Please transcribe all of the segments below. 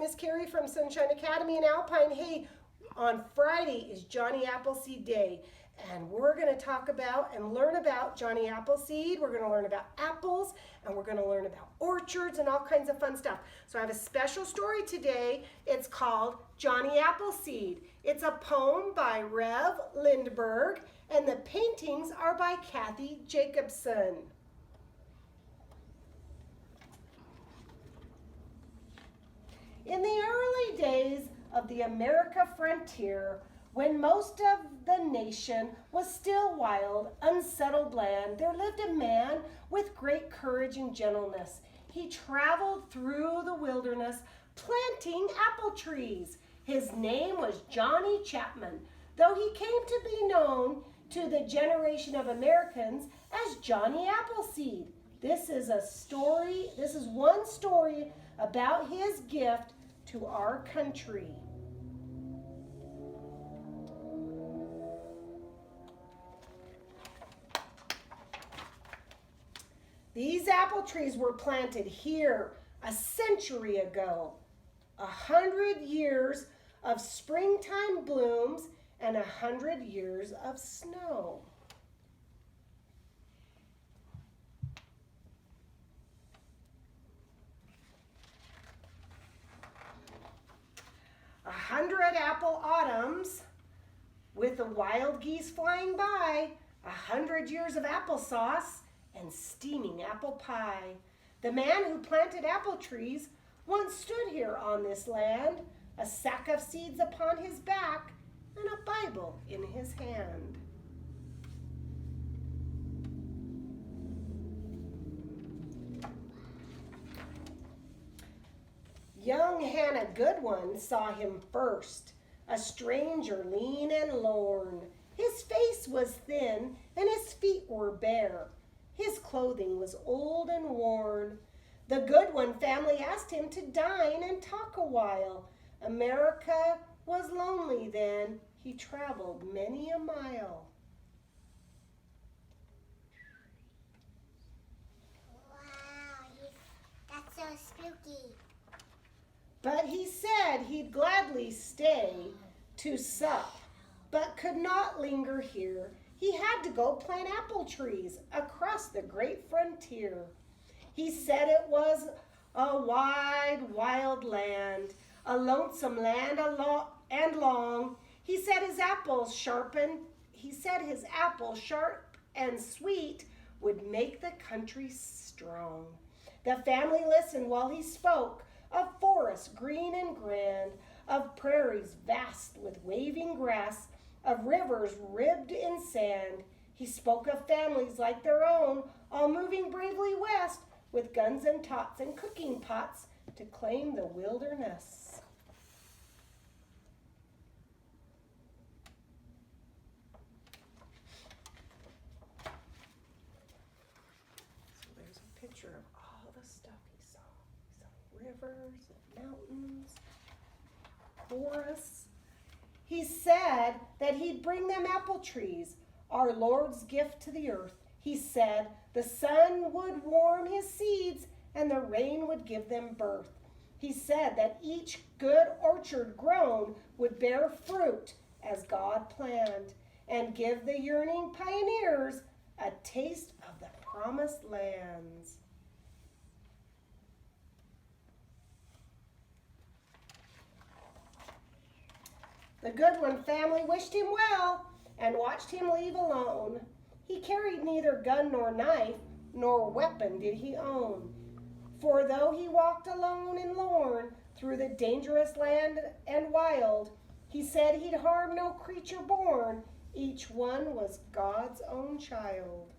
Miss Karee from Sunshine Academy in Alpine. Hey, on Friday is Johnny Appleseed Day, and we're going to talk about and learn about Johnny Appleseed. We're going to learn about apples, and we're going to learn about orchards and all kinds of fun stuff. So I have a special story today. It's called Johnny Appleseed. It's a poem by Rev Lindbergh, and the paintings are by Kathy Jacobson. In the early days of the America frontier, when most of the nation was still wild, unsettled land, there lived a man with great courage and gentleness. He traveled through the wilderness planting apple trees. His name was Johnny Chapman, though he came to be known to the generation of Americans as Johnny Appleseed. This is one story about his gift to our country. These apple trees were planted here a century ago. 100 years of springtime blooms and 100 years of snow. A 100 apple autumns with the wild geese flying by, 100 years of applesauce and steaming apple pie. The man who planted apple trees once stood here on this land, a sack of seeds upon his back and a Bible in his hand. Young Hannah Goodwin saw him first, a stranger lean and lorn. His face was thin and his feet were bare. His clothing was old and worn. The Goodwin family asked him to dine and talk a while. America was lonely then. He traveled many a mile. Wow, that's so spooky. But he said he'd gladly stay to sup, but could not linger here. He had to go plant apple trees across the great frontier. He said it was a wide, wild land, a lonesome land and long. He said his apples sharp and sweet would make the country strong. The family listened while he spoke of forests green and grand, of prairies vast with waving grass, of rivers ribbed in sand. He spoke of families like their own, all moving bravely west with guns and tots and cooking pots to claim the wilderness. So there's a picture of all the stuff he saw. He saw rivers and mountains, forests. He said that he'd bring them apple trees, our Lord's gift to the earth. He said the sun would warm his seeds and the rain would give them birth. He said that each good orchard grown would bear fruit as God planned and give the yearning pioneers a taste of the promised lands. The Goodwin family wished him well and watched him leave alone. He carried neither gun nor knife, nor weapon did he own. For though he walked alone and lorn through the dangerous land and wild, he said he'd harm no creature born. Each one was God's own child.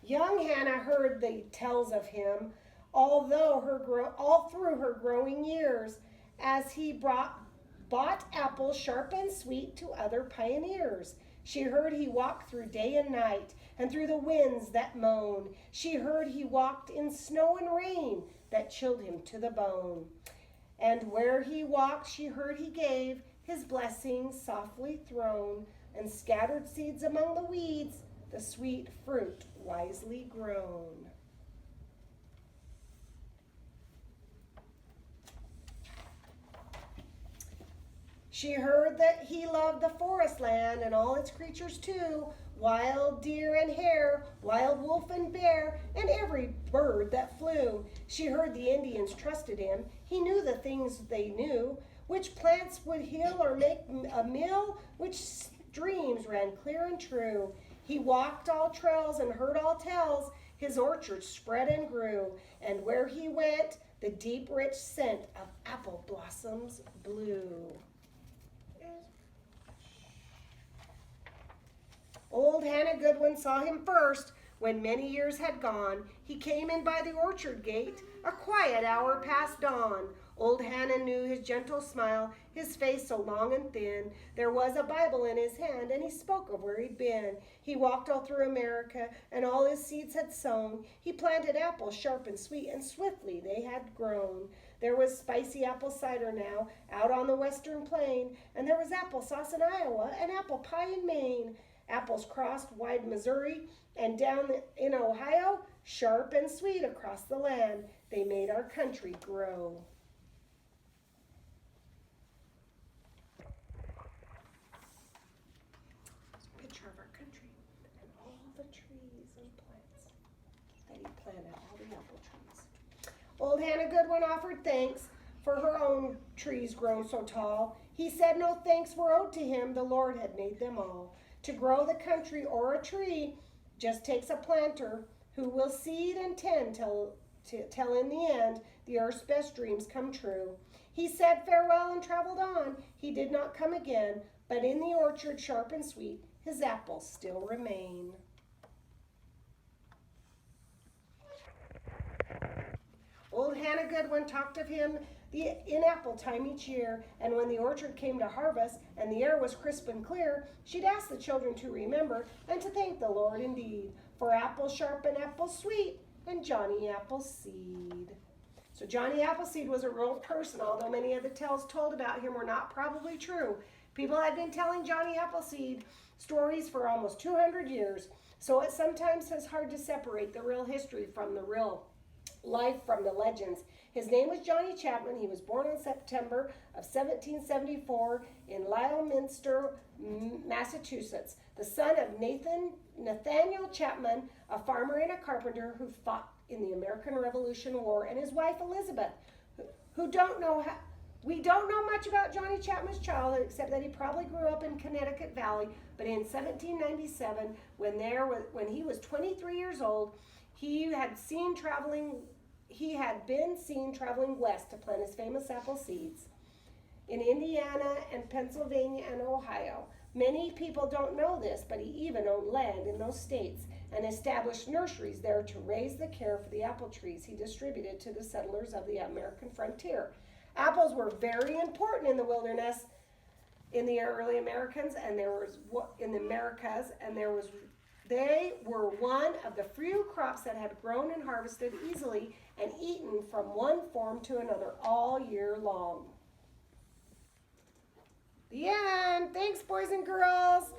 Young Hannah heard the tales of him, all through her growing years, as he bought apples sharp and sweet to other pioneers. She heard he walked through day and night, and through the winds that moan. She heard he walked in snow and rain that chilled him to the bone. And where he walked, she heard he gave his blessings softly thrown, and scattered seeds among the weeds the sweet fruit wisely grown. She heard that he loved the forest land and all its creatures too, wild deer and hare, wild wolf and bear, and every bird that flew. She heard the Indians trusted him. He knew the things they knew, which plants would heal or make a meal, which streams ran clear and true. He walked all trails and heard all tales. His orchard spread and grew, and where he went, the deep rich scent of apple blossoms blew. Old Hannah Goodwin saw him first. When many years had gone, he came in by the orchard gate, a quiet hour past dawn. Old Hannah knew his gentle smile, his face so long and thin. There was a Bible in his hand, and he spoke of where he'd been. He walked all through America, and all his seeds had sown. He planted apples sharp and sweet, and swiftly they had grown. There was spicy apple cider now, out on the western plain, and there was applesauce in Iowa, and apple pie in Maine. Apples crossed wide Missouri, and down in Ohio, sharp and sweet across the land, they made our country grow. It's a picture of our country and all the trees and plants that he planted, all the apple trees. Old Hannah Goodwin offered thanks for her own trees grown so tall. He said no thanks were owed to him, the Lord had made them all. To grow the country or a tree just takes a planter who will seed and tend till in the end the earth's best dreams come true. He said farewell and traveled on. He did not come again, but in the orchard sharp and sweet, his apples still remain. Old Hannah Goodwin talked of him in apple time each year, and when the orchard came to harvest and the air was crisp and clear, she'd ask the children to remember and to thank the Lord indeed for apples sharp and apples sweet and Johnny Appleseed. So Johnny Appleseed was a real person, although many of the tales told about him were not probably true. People had been telling Johnny Appleseed stories for almost 200 years, so it sometimes is hard to separate the real history from the real life from the legends. His name was Johnny Chapman. He was born in September of 1774 in Leominster, Massachusetts, the son of Nathaniel Chapman, a farmer and a carpenter who fought in the American Revolution War, and his wife Elizabeth, we don't know much about Johnny Chapman's childhood except that he probably grew up in Connecticut Valley, but in 1797, when he was 23 years old, he had been seen traveling west to plant his famous apple seeds in Indiana and Pennsylvania and Ohio. Many people don't know this, but he even owned land in those states and established nurseries there to raise the care for the apple trees he distributed to the settlers of the American frontier. Apples were very important in the wilderness in the early Americans, and they were one of the few crops that had grown and harvested easily and eaten from one form to another all year long. The end. Thanks, boys and girls.